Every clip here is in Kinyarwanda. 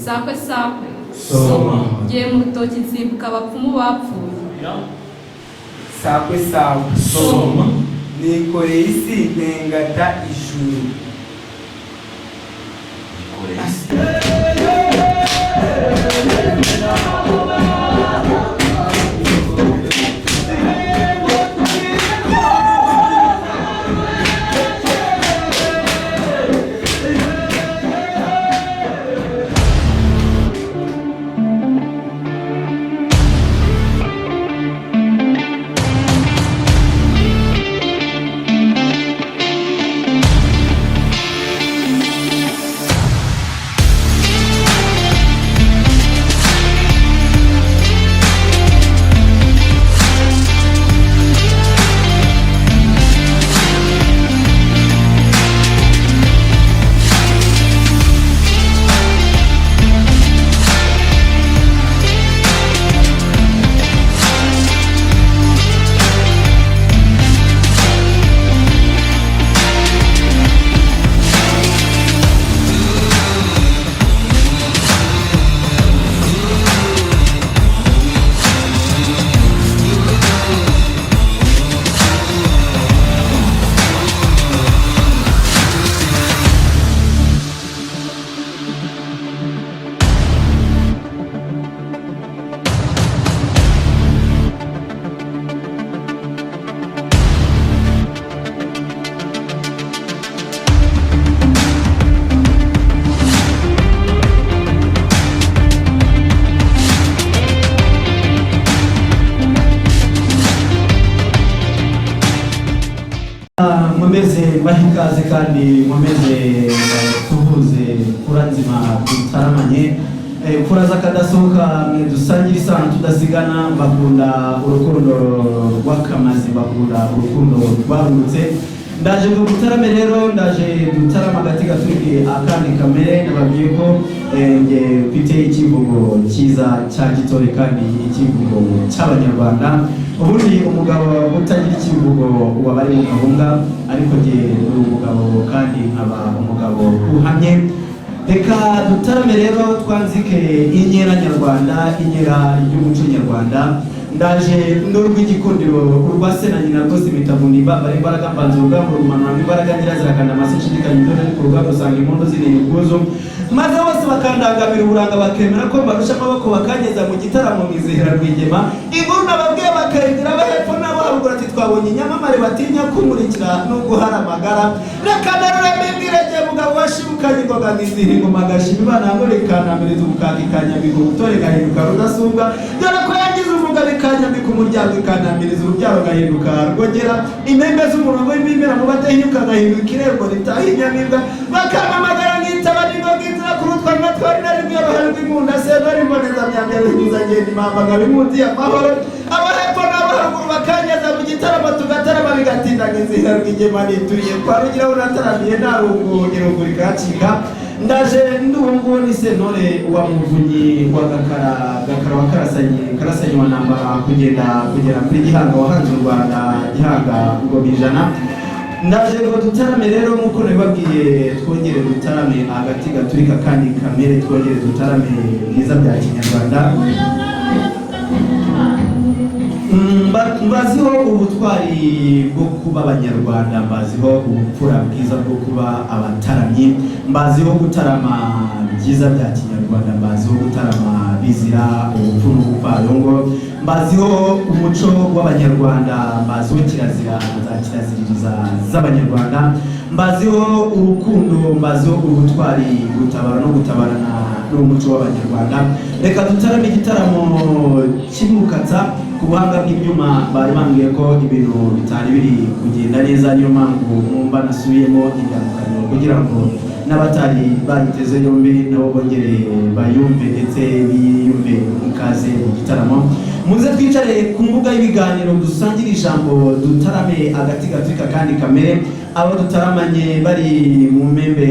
sakwe sakwe soma ngiye mu rutoki nsimbuka abapfumu bapfuye sakwe sakwe soma nikoreye isi ntengata ijuru Mwemeze bahikaze kandi mwemeze tuhuze kuranzima tutaramanye kuraza kadasohoka dusangira isano tudasigana bakunda urukundo rw'akamazi bakunda urukundo rwarutse ndaje ngo dutarame rero ndaje dutarama gati gaturike akandi kamere nababwiye ko nge mfite ikivugo cyiza cya gitore kandi ikivugo cy'abanyarwanda ubundi umugabo utagira ikivugo wabari mu gahunga ariko nge uri umugabo kandi nkaba umugabo uhamye reka dutarame rero twanzike inkera nyarwanda inkera y'umuco nyarwanda ndaje ndorwa igikundiro urwa se na nyina rwose bitavundi bambara imbaraga mbanza urugamba rumanura imbaraga ngira zirakanda amasishidikanya indore ku rugamba usanga impundu ziri ubwuzu maze bose bakandangamira uburanga bakemera ko mbarusha amaboko bakageza mu gitaramo mwizihira rwigema inkuru nababwiye bakarindira abahepfo nabo haruguru ati twabonye inyamamare batinya kumurikira nubwo hari amagara reka narure mbibwirege mugabo washibukanye ingoga nizihira ingoma agashima imana yamurikanamiriza ubukaka ikanyambika ubutore gahinduka rudasumbwa dore ko yagize umugabo ikanyambika umuryango ikanamiriza urubyaro gahinduka rwogera impembe z'umurongo w'imimera mu badahinyuka gahinduka irembo ritaha inyamibwa bakamamagara nkitaba n'ingoga inzira kurutwa ngatwari na rimwe ruhari rw'imunda seba rimboneza myambya bihuza ngenda impambaga bimunzi amahoro abahepfo n'abaharuguru bakanyeza mu gitaramo tugatarama bigatinda nk'inzira rw'igema nituriye kwa rugiraho nataramiye ntarungungiro guri kacika ndaje ndungu ni sentore wa muvunyi wa gakara wa karasanye wa nambara kugera kuri Gihanga wahanze u Rwanda Gihanga ngo bijana ndaje ngo dutarame rero nkuko nabibabwiye twongere dutarame agati gaturika kandi kamere twongere dutarame byiza bya kinyarwanda mbaziho ubutwari bwo kuba abanyarwanda mbaziho ubupfura bwiza bwo kuba abataramyi mbaziho gutarama byiza bya kinyarwanda mbaziho gutarama bizira ubupfu n'ubupfayongo mbaziho umuco w'abanyarwanda mbaziho kirazira za kiraziririza z'abanyarwanda mbaziho urukundo mbaziho ubutwari gutabara no gutabarana n'umuco w'abanyarwanda reka dutarame igitaramo kimukatsa ku buhanga bw'ibyuma bari bambwiye ko ibintu bitari biri kugenda neza niyo mpamvu mwumva nasubiyemo indangakanyo kugira ngo n'abatari bagiteze yombi nabo bongere bayumve ndetse biyumve ikaze mu gitaramo muze twicare ku mbuga y'ibiganiro dusangire ijambo dutarame agati gaturika kandi kamere. Abo dutaramanye bari mu mpembe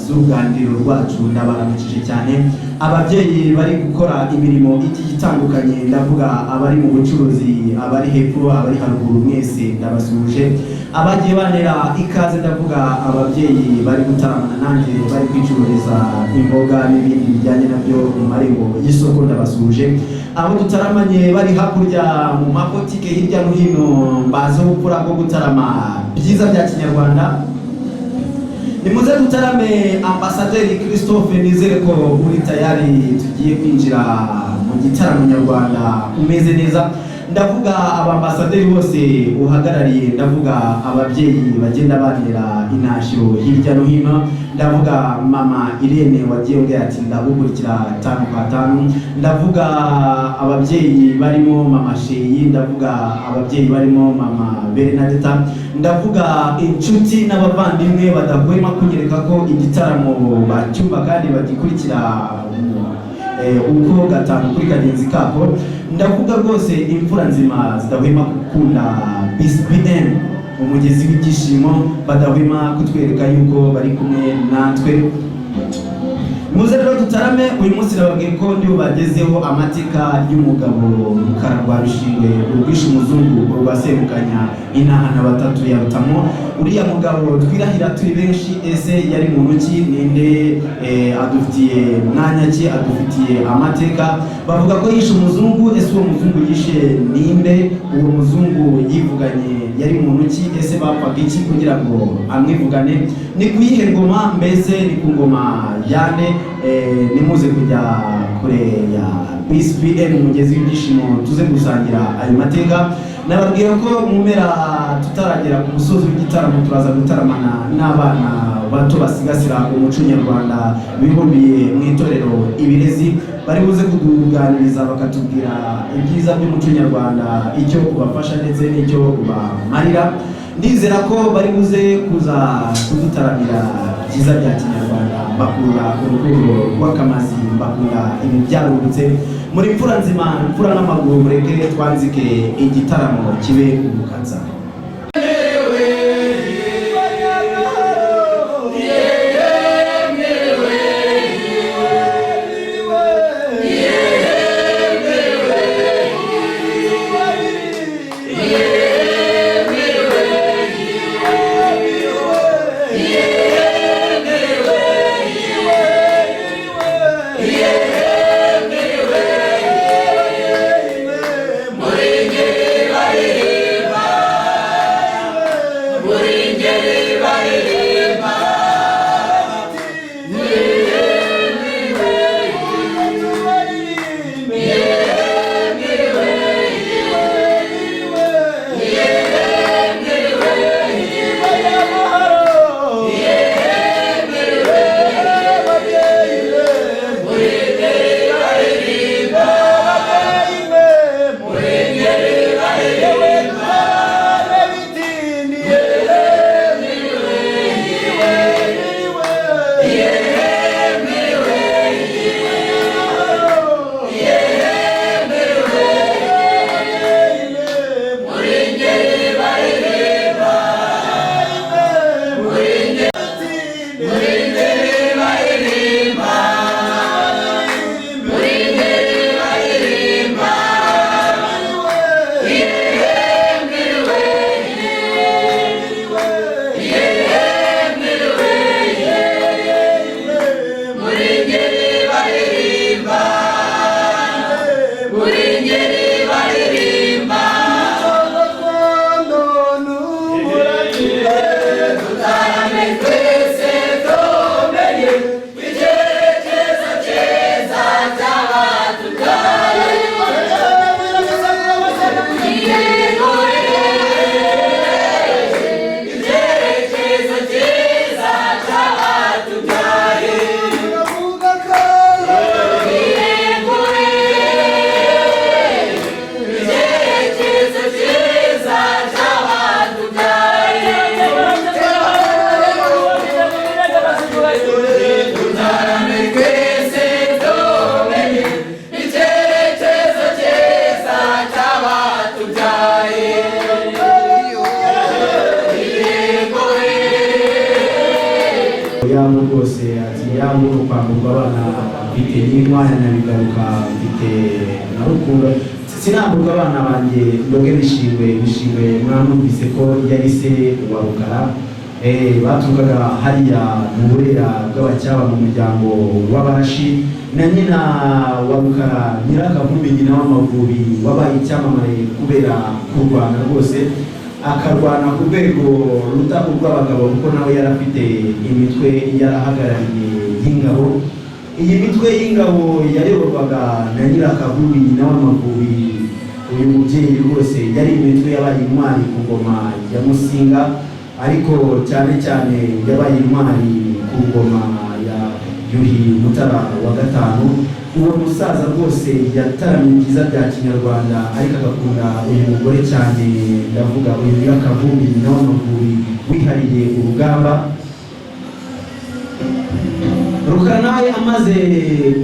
z'uruganiriro rwacu ndabaramukije cyane. Ababyeyi bari gukora imirimo igiye itandukanye, ndavuga abari mu bucuruzi, abari hepfo, abari haruguru, mwese ndabasuje. Abagiye banera ikaze, ndavuga ababyeyi bari gutaramana nanjye, bari kwicururiza imboga n'ibindi bijyanye nabyo mu marembo y'isoko, ndabasuje. Abo dutaramanye bari hakurya mu mabotike hirya no hino, mbaze gukora ko gutarama byiza bya Kinyarwanda. Nimuze dutarame Ambasaderi Christophe, nizere ko uri tayari tugiye kwinjira mu gitaramo nyarwanda umeze neza. Ndavuga abambasaderi bose uhagarariye, ndavuga ababyeyi bagenda banera intashyo hirya no hino, ndavuga mama Irene wagiye ongera ati ndagukurikira 5x5, ndavuga ababyeyi barimo mama Sheyi, ndavuga ababyeyi barimo mama Bernadette, ndavuga inshuti n'abavandimwe badahwema kunyereka ko igitaramo bacyumva kandi bagikurikira uko gatanu kuri kagenzi kako. Ndavuga rwose imfura nzima zidahwema gukunda BSBN, umugezi w'ibyishimo, badahwema kutwereka yuko bari kumwe natwe. Muze rero dutarame uyu munsi. Nababwiye ko ndiho bagezeho amateka y'umugabo Rukara rwa Bishingwe, urwishe umuzungu rwa Serukanya intahana batatu ya Rutamo. Uriya mugabo twirahira turi benshi, ese yari muntu ki, ninde, adufitiye mwanya ki, adufitiye amateka. Bavuga ko yishe umuzungu, ese uwo muzungu yishe ninde, uwo muzungu yivuganye yari muntu ki, ese bapfaga iki kugira ngo amwivugane, ni kuyihe ngoma, mbese ni ku ngoma yane. Nimuze kujya kure ya BSBN umugezi w'ibyishimo, tuze gusangira ayo mateka. Nababwiye ko mu mpera tutaragera ku musozi w'igitaramo turaza gutaramana n'abana bato basigasira umuco nyarwanda bibumbiye mu itorero Ibirezi, bari buze kutuganiriza bakatubwira ibyiza by'umuco nyarwanda, icyo kubafasha ndetse n'icyo bamarira. Ndizera ko bari buze kuza kudutaramira byiza bya Kinyarwanda, bakura urukundo rw'akamazi, bakura ibintu byarurutse muri mfura nzima, mfura n'amaguru. Mureke twanzike igitaramo kibe umukatsa. Bye. n'intwanya nabigaruka mfite na rukundo sinamburwa abana banjye ndoge bishimwe mwamwumvise ko yari se wa Rukara baturukaga hariya mu burera bw'abacyaba mu muryango w'Abarashi na nyina wa Rukara Nyirakavumbi nyina w'Amavubi wabaye icyamamare kubera kurwana rwose akarwana ku rwego ruta urw'abagabo kuko nawe yarafite imitwe yarahagarariye y'ingabo. Iyi mitwe y'ingabo yayoborwaga na Nyirakavumbi nyina w'Amavubi. Uyu mubyeyi rwose yari imitwe yabaye intwari ku ngoma ya Musinga, ariko cyane cyane yabaye intwari ku ngoma ya Yuhi Mutara wa gatanu. Uwo musaza rwose yataramye byiza bya kinyarwanda, ariko agakunda uyu mugore cyane, ndavuga uyu Nyirakavumbi nyina w'Amavubi wihariye urugamba. Rukara nawe amaze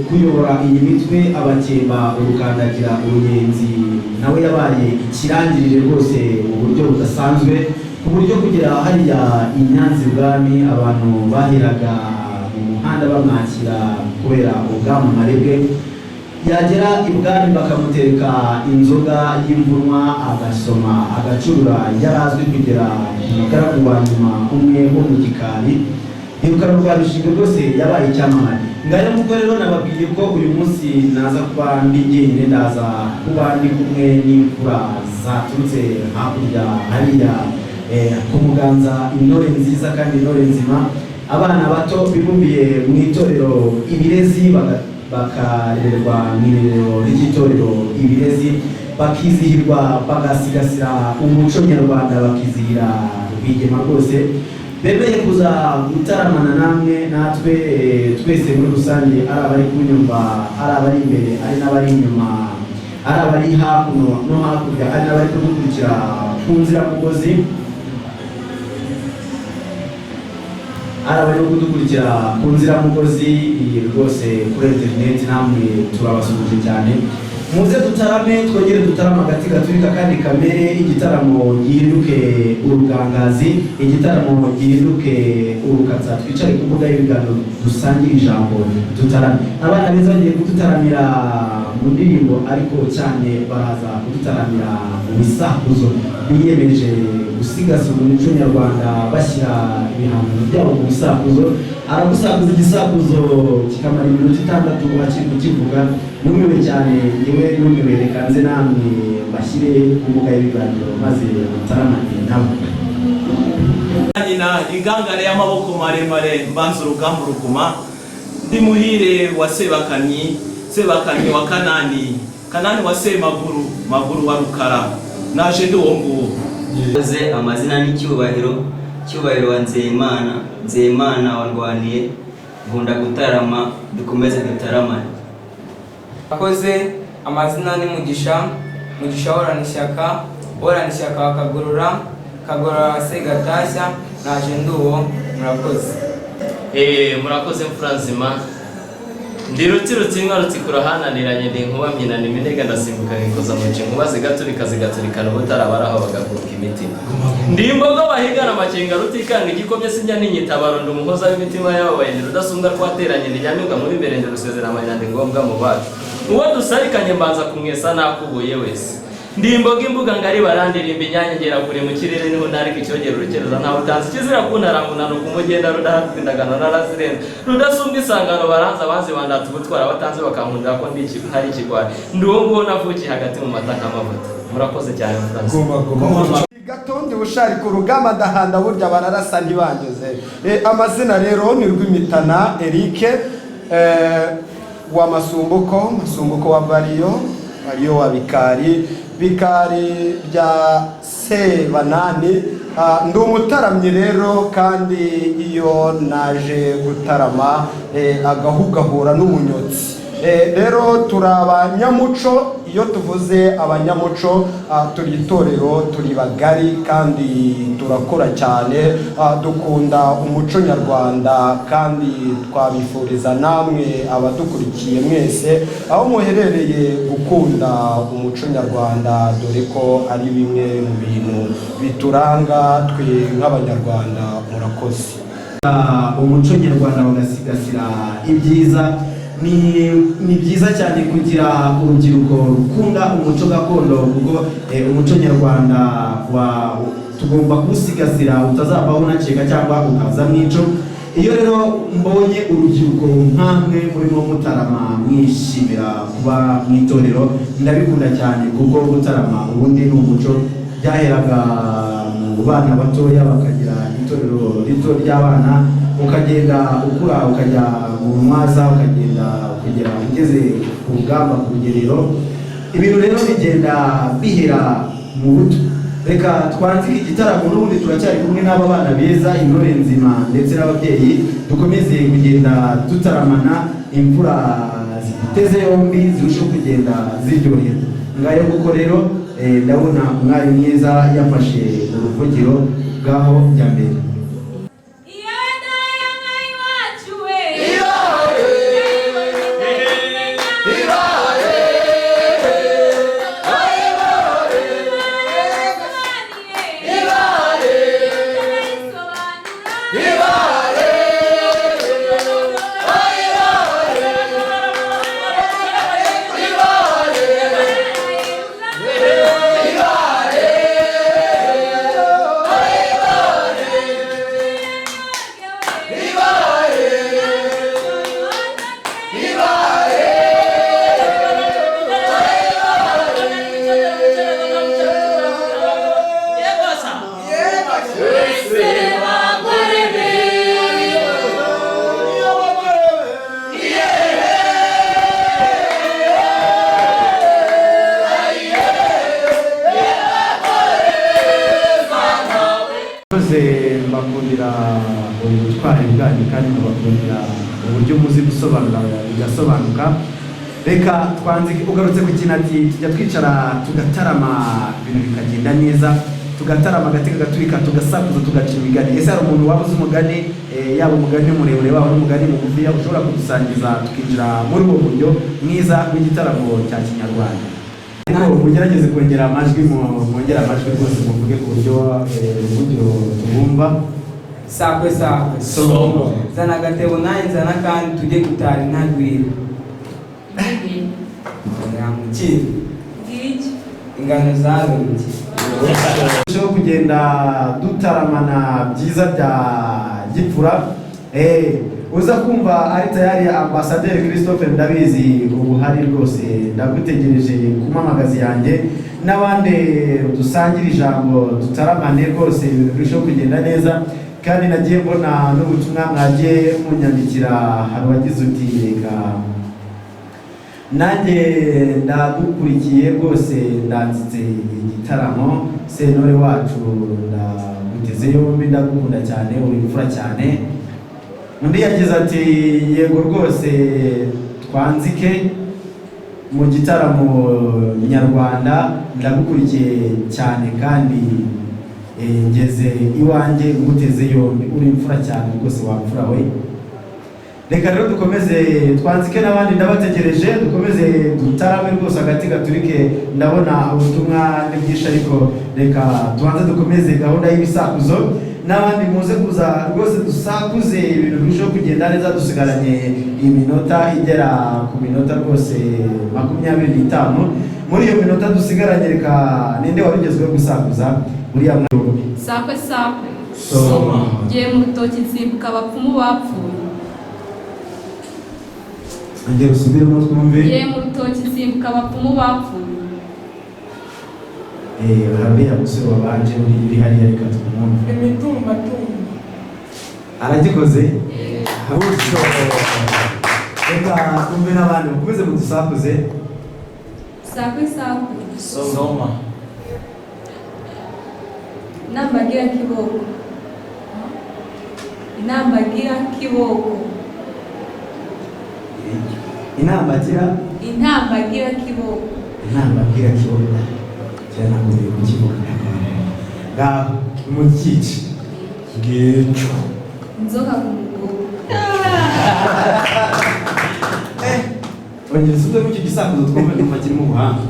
kuyobora iyi mitwe abakemba urukandagira uruyenzi, nawe yabaye ikirangirire rwose mu buryo budasanzwe, ku buryo kugera hariya i Nyanza ibwami abantu baheraga mu muhanda bamwakira kubera ubwamamare bwe. Yagera ibwami bakamutereka inzoga y'imvunwa agasoma agacurura, yarazwi kugera umugaragu wa nyuma umwe wo mu gikari. Rukara rwa Rushinga rwose yabaye icyamamare. Ngayo muko rero nababwiye ko uyu munsi naza kuba ndi jyenyine, ndaza kuba ndi kumwe n'imfura zaturutse hakurya hariya ku Muganza, intore nziza kandi intore nzima. Abana bato bibumbiye mu itorero Ibirezi bakarererwa mu irerero ry'itorero Ibirezi, bakizihirwa bagasigasira umuco nyarwanda, bakizihira Rwigema rwose. Bemeye kuza gutaramana namwe natwe twese muri rusange, ari abari kunyumva, ari abari imbere, ari n'abari inyuma, ari abari hakuno no hakurya, ari n'abari kudukurikira ku nziramugozi, ari abari kudukurikira ku nziramugozi rwose kuri interineti, namwe turabasuhuje cyane. Muze dutarame, twongere dutarama agati gaturika kandi kamere, igitaramo gihinduke urugangazi, igitaramo gihinduke urukatsa, twicare ku mbuga y'ibiganiro dusangire ijambo dutarame. Abana beza bagiye kudutaramira mu ndirimbo, ariko cyane baraza kudutaramira mu bisakuzo, biyemeje gusigasira umuco nyarwanda bashyira ibihangano byabo mu bisakuzo. Aragusakuza igisakuzo kikamara iminota 6 akiri kukivuga. Numiwe cyane yewe numiwe, reka nze namwe bashyire ku mbuga y'ibiganiro maze mutaramane nabo. Nyina ingangare y'amaboko maremare mbanza urugamba ruguma, ndi muhire wa Sebakanyi wa Kanani wa Semaguru wa Rukara, naje ndi uwo nguwo. Yoze amazina n'icyubahiro wa Nzeyimana warwaniye, nkunda gutarama, dukomeze dutaramane. Akoze amazina ni Mugisha Horana Ishyaka wakagorora Segatashya, naje ndi uwo. Murakoze. Murakoze mfura nzima, ndi rutsirutsinwa rutsikurahananiranye, ndi nkuba mbyinana iminega, ndasimbuka nkikoza mu nkuba zigaturikana ubutarabaraho bagakuka imitima. Ndi imbogo bahigana amakenga rutikanga igikomye sinjya n'inyitabaro, ndi umuhoza w'imitima y'ababaye, ndi rudasumbwa rwateranye, ndi nyamibwa muri mbere, ndi rusezera amanyandi ngombwa mu bacu. Uwo dusarikanye mbanza kumwesa nakubuye wese. Ndi imboga imbuga ngari barandirimba inyanyegera kure mu kirere, niho ntariko icyogera urukereza ntawe utanze ikizira kuntarangunana ku mugenda rudahatwindagana narazirenza, rudasumbwa isangano baranza abanzi bandata ubutwara batanze bakankundira ko hari ikigwari. Ndi uwo nguwo navukiye hagati mu mata nk'amavuta. Murakoze cyane mutanze. Gatondi bushari ku rugamba ndahanda burya bararasa ntibangeze. Amazina rero ni Rwimitana Eric wa Masumbuko wa Bariyo wa Bikari bya Sebanani. Ndi umutaramyi rero, kandi iyo naje gutarama agahugahura n'umunyotsi. Rero turi abanyamuco. Iyo tuvuze abanyamuco, turi itorero, turi bagari kandi turakora cyane, dukunda umuco nyarwanda, kandi twabifuriza namwe abadukurikiye mwese aho muherereye gukunda umuco nyarwanda, dore ko ari bimwe mu bintu bituranga twe nk'abanyarwanda. Murakoze. Umuco nyarwanda bagasigasira ibyiza. ni byiza cyane kugira urubyiruko rukunda umuco gakondo kuko umuco nyarwanda tugomba kuwusigasira utazavaho unacika cyangwa ukaza mwico. Iyo rero mbonye urubyiruko nkamwe murimo mutarama mwishimira kuba mu itorero ndabikunda cyane kuko gutarama ubundi ni umuco. Byaheraga mu bana batoya bakagira itorero rito ry'abana, ukagenda ukura ukajya mu mwaza ukagenda kugera ugeze ku rugamba ku rugerero. Ibintu rero bigenda bihera mu buto. Reka twanzike igitaramo n'ubundi turacyari kumwe n'aba bana beza, intore nzima ndetse n'ababyeyi, dukomeze kugenda dutaramana imvura ziteze yombi zirushaho kugenda ziryohera. Ngayo kuko rero ndabona umwari mwiza yafashe uruvugiro bwaho jya mbere. Mbakundira ubutwari bwanyu kandi mbakundira uburyo muzi gusobanura bigasobanuka. Reka twanzike ugarutse ku kintu ati tujya twicara tugatarama ibintu bikagenda neza, tugatarama agateka gaturika tugasakuza tugaca imigani. Ese hari umuntu wabuze umugani, yaba umugani muremure waba n'umugani mugufi ushobora kudusangiza tukinjira muri uwo buryo mwiza w'igitaramo cya kinyarwanda? Mugerageze kongera amajwi, mwongera amajwi rwose muvuge ku buryo urugero tubumva. Sakwe sakwe Somo zana agatebo nanjye nzana kandi tujye gutara intagwiro yamukiri ingano zarumbye. turusheho kugenda dutaramana byiza bya gipfura. Uza kumva ari tayari Ambasaderi Christophe ndabizi ubu hari rwose ndagutegereje ku mpamagazi yanjye n'abandi dusangira ijambo dutaramane rwose birushaho kugenda neza. Kandi nagiye mbona n'ubutumwa mwagiye munyandikira, hari wagize uti reka nanjye ndagukurikiye rwose ndanzitse igitaramo sentore wacu ndaguteze yombi ndagukunda cyane uri imfura cyane. Undi yagize ati yego rwose twanzike mu gitaramo nyarwanda ndagukurikiye cyane kandi ngeze iwanjye nguteze yombi uri imfura cyane rwose wamfura we. Reka rero dukomeze twanzike n'abandi ndabategereje, dukomeze dutarame rwose agati gaturike. Ndabona ubutumwa n'byinshi ariko reka tubanze dukomeze gahunda y'ibisakuzo n'abandi muze kuza rwose dusakuze ibintu birushaho kugenda neza. Dusigaranye iminota igera ku minota rwose 25. Muri iyo minota dusigaranye reka ninde warugezweho gusakuza buriya mwumbi? Sakwe sakwe Soma ngiye mu rutoki nsimbuka abapfumu bapfuye. Ngiye usubiremo twumve. Ngiye mu rutoki nsimbuka abapfumu bapfuye. Hariya musore wabanje uri hariya reka twumve. Imitumba Aragikoze? Ahubwo reka twumve n'abandi mukomeze mudusakuze. Sakwe sakwe Soma inambagira kiboko. Inambagira kiboko. Inambagira kiboko. Inambagira kiboko. Cyane naguye ku kibuga. Ngaho mukici. Ngecho. Nzoka ku mugongo. Ongera usubire mu gisakuzo twumve numva kirimo ubuhanga.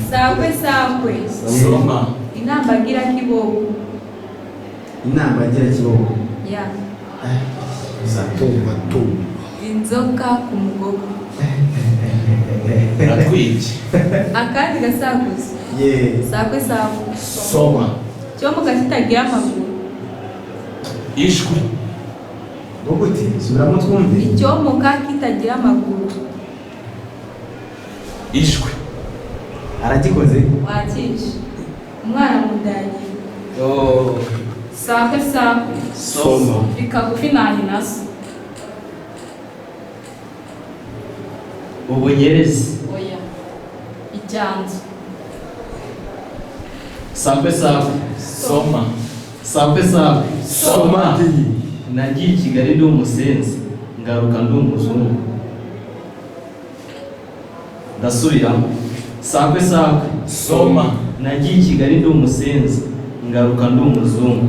Sakwe sakwe Soma inambagira kiboko. Inambagira kiboko. Ya Zatumba tu. inzoka ku mugongo. Natwiki. Akandi gasakuzo. Ye. Sakwe sakwe. Soma. Cyomuka kitagira amaguru. Ishwi. Uguti, subiramo twumve. Icyomuka kitagira amaguru. Ishwi. Aragikoze. Wakisha. Umwana mudagi. Oh. Sakwe sakwe. Soma. Bikagufi nahinaso. Ubunyerezi. Oya. Icyanzu. Sakwe sakwe. Soma. Sakwe sakwe. Soma. Nagiye i Kigali ndi umusenzi ngaruka ndi umuzungu. Ndasubiramo. Sakwe sakwe. Soma. Nagiye i Kigali ndi umusenzi ngaruka ndi umuzungu.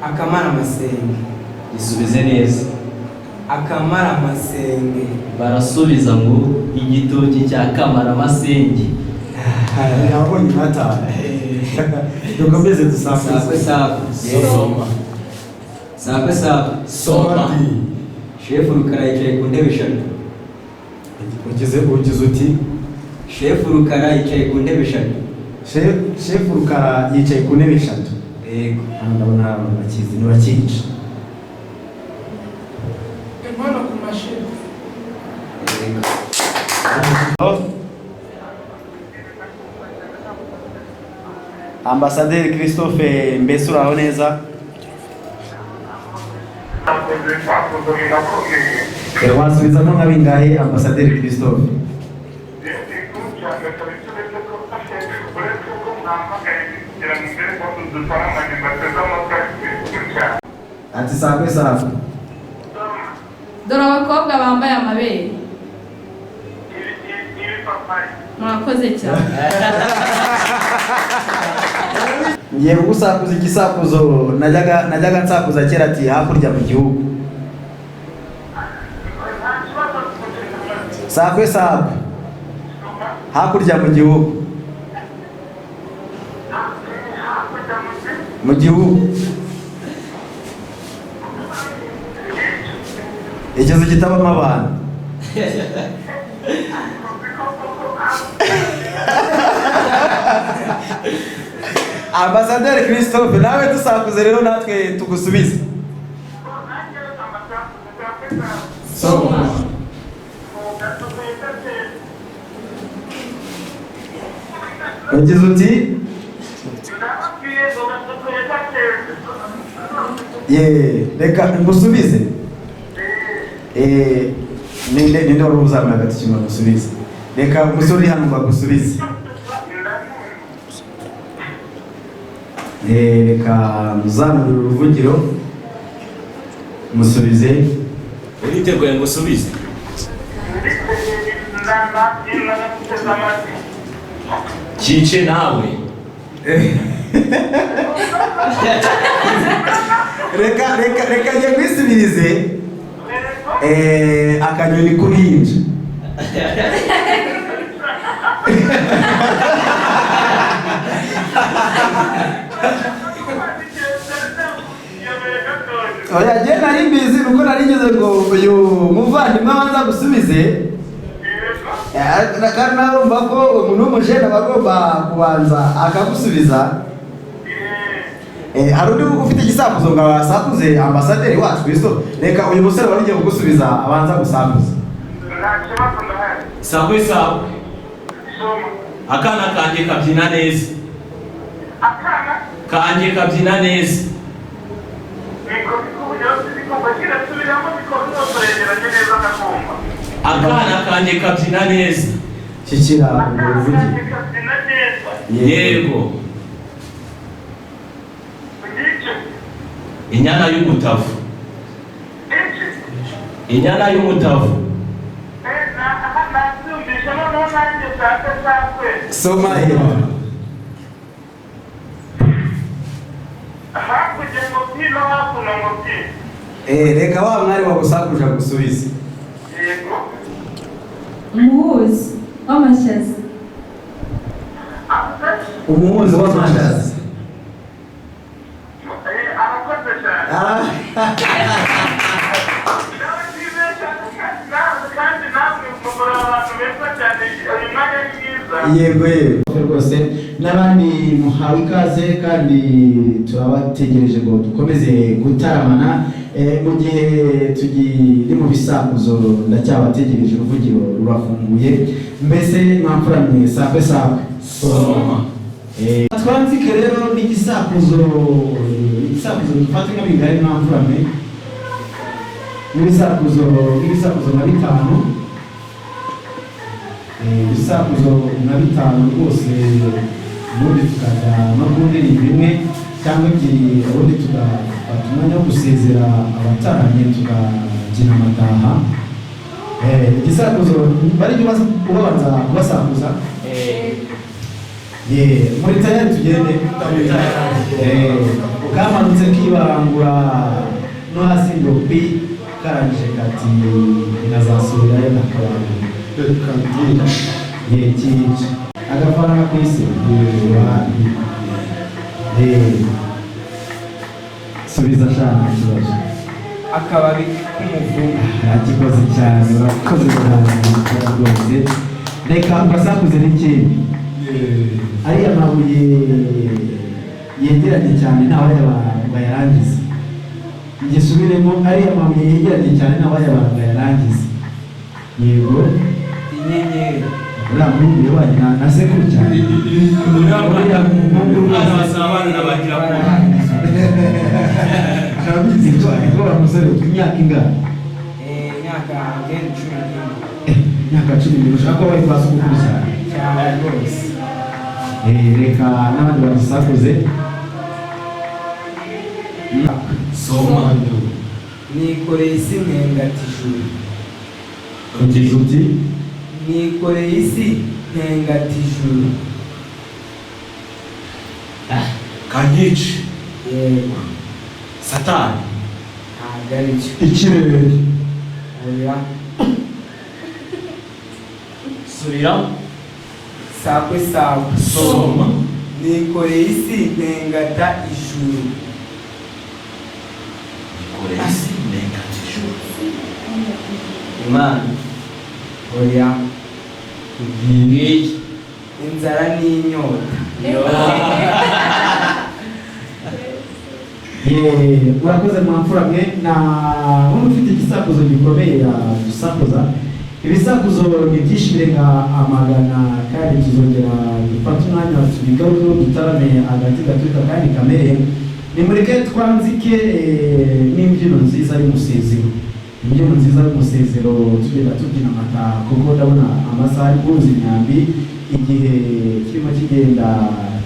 akamara amasenge. Isubize neza. Akamara amasenge. Barasubiza ngo igitoki cya Kamaramasenge. Nabonye mata. Dukomeze Sakwe dusakuze. sakwe. Soma. Sakwe sakwe. Soma. Shefu Rukara yicaye ku ntebe eshatu. Ugize uti Shefu Rukara yicaye ku ntebe eshatu. Chef Rukara yicaye ku ntebe eshatu. Yego. Hano ndabona abantu bakizi ni bakica. Imana ku mashini. Ambasaderi Christophe mbese uraho neza? Wasubizamo nka bingahe Ambasaderi Christophe? Ati sakwe sakwe. Dore abakobwa bambaye amabere. Mwakoze cyane. Ngiye kugusakuza igisakuzo najyaga nsakuza kera ati hakurya mu gihugu. Sakwe sakwe. Hakurya mu gihugu. Mu gihugu. Ikizu kitabamo abantu. Ambasaderi Christophe nawe dusakuze rero natwe tugusubize. Soma. Ugize uti ye reka ngusubize. Ninde wari uzamura agati kimwe gusubiza. Reka umusore hano bagusubize. Reka muzamure uruvugiro musubize. Uriteguye ngo usubize? Kice nawe. Reka njye kwisubirize. Akanyoni k'uruhinja. Oya je nari mbizi nuko nari ngeze ngo uyu muvandimwe abanza gusubize. Kandi narumva ko umuntu w'umujene bagomba kubanza akagusubiza. Hari undi ufite igisakuzo ngo asakuze ambasaderi wacu Kristo. Reka uyu musore wari ugiye kugusubiza abanza gusakuza. Sakwe sakwe. Akana kanjye kabyina neza. Akana Kanjye kabyina neza. Akana kanjye kabyina neza. Kikira uruvugiro. Yego. Inyana y'umutavu. Inyana y'umutavu. Soma hiyo. Reka wa mwari wagusakuje gusubiza. umuhuzi w'amashaza. Umuhuzi w'amashaza. yego rwose n'abandi muhawe ikaze kandi turabategereje ngo dukomeze gutaramana mu gihe tugiri mu bisakuzo ndacyabategereje uruvugiro rurafunguye mbese mwamfuramye sape twanzike rero n'igisakuzo dufata nka bingari mwamfuramye n'ibisakuzo nka bitanu ibisakuzo nka bitanu rwose ubundi tukajya no ku ndirimbo imwe cyangwa ebyiri ubundi tugafata umwanya wo gusezera abataramye tukabyina amataha igisakuzo bari ubabanza kubasakuza muri tayari tugende kamanutse kibangura no hasi ngo pi karangije kati inazasubirayo nakabanga kica agafaranga ku isi subiza shana ikibazo akababi k'umuvumu yakikoze cyane urakoze cyane rwose reka mbasakuze n'ikindi ariya mabuye yegeranye cyane ntawe bayarangiza igisubiremo ariya mabuye yegeranye cyane ntawe bayarangiza yego inyenyeri uriya muhungu wanyu na sekuru cyane uriya muhungu arabizi ko wa musore ufite imyaka ingana imyaka 10 imyaka 10 ushaka ko bari kwasa ukukuru cyane rwose reka n'abandi badusakuze nikoreye isi nkengata ijuru ugize uti nikoreye isi nkengata ijuru kanyici yego satani ntabwo ari cyo ikirere oya subiramo sakwe soma nikoreye isi nkengata ijuru koresi nekatijuru Imana oya ngiki inzara n'inyota urakoze mwamfuramwe na umuntu ufite igisakuzo gikomeye dusakuza ibisakuzo ni byinshi birenga amagana kandi tuzongera dufata umwanya tubigarukeho dutarame agati gaturika kandi kamere nimureke twanzike n'imbyino nziza y'umusezero imbyino nziza y'umusezero tugenda tubyina amataha kuko ndabona amasaha ari guhuza imyambi igihe kirimo kigenda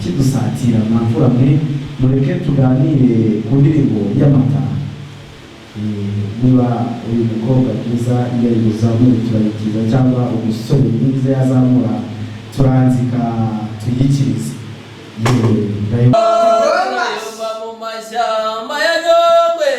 kidusatira mwamfuramwe mureke tuganire ku ndirimbo y'amataha niba uyu mukobwa mwiza yari buzamure turayikiza cyangwa umusore mwiza yazamura turanzika tuyikirize mu mashyamba ya Nyungwe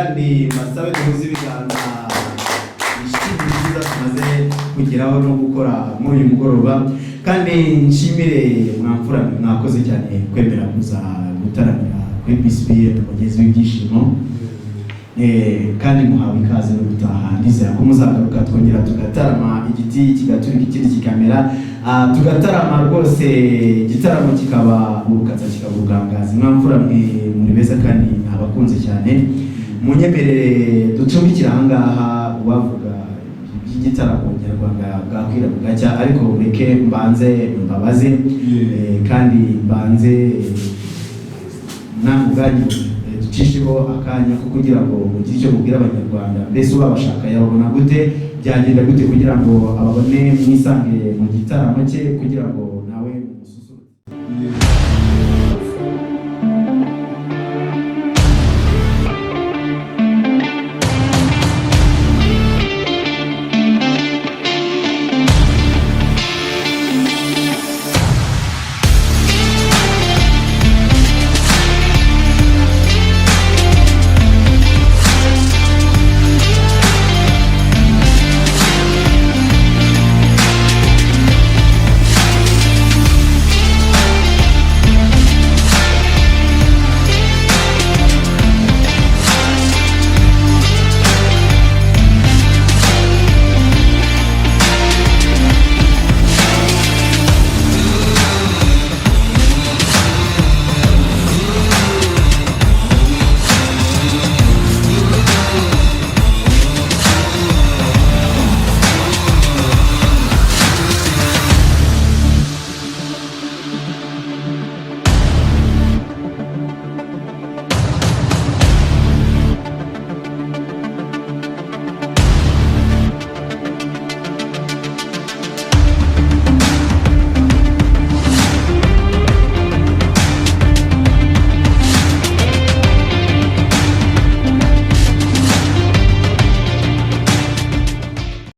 kandi mbasabe duhuze ibiganza ishimwe nziza tumaze kugeraho no gukora muri uyu mugoroba, kandi nshimire mwamfura mwakoze cyane kwemera kuza gutaramira kuri BCBN umugezi w'ibyishimo, kandi muhawe ikaze no gutaha. Ndizera ko muzagaruka twongera tugatarama, igiti kigaturika ikindi kikamera, tugatarama rwose, igitaramo kikaba urukatsa kikaba urugangazi. Mwamfura muri beza kandi nabakunze cyane. Munyemerere ducumbikira ahangaha uwavuga igitaramo nyarwanda bwakwira bugacya, ariko ureke mbanze mbabaze kandi mbanze namubwanyu ducishiho akanya ko kugira ngo mugire icyo mubwira abanyarwanda. Mbese ubabashaka yabona gute, byagenda gute kugira ngo ababone mwisange mu gitaramo cye, kugira ngo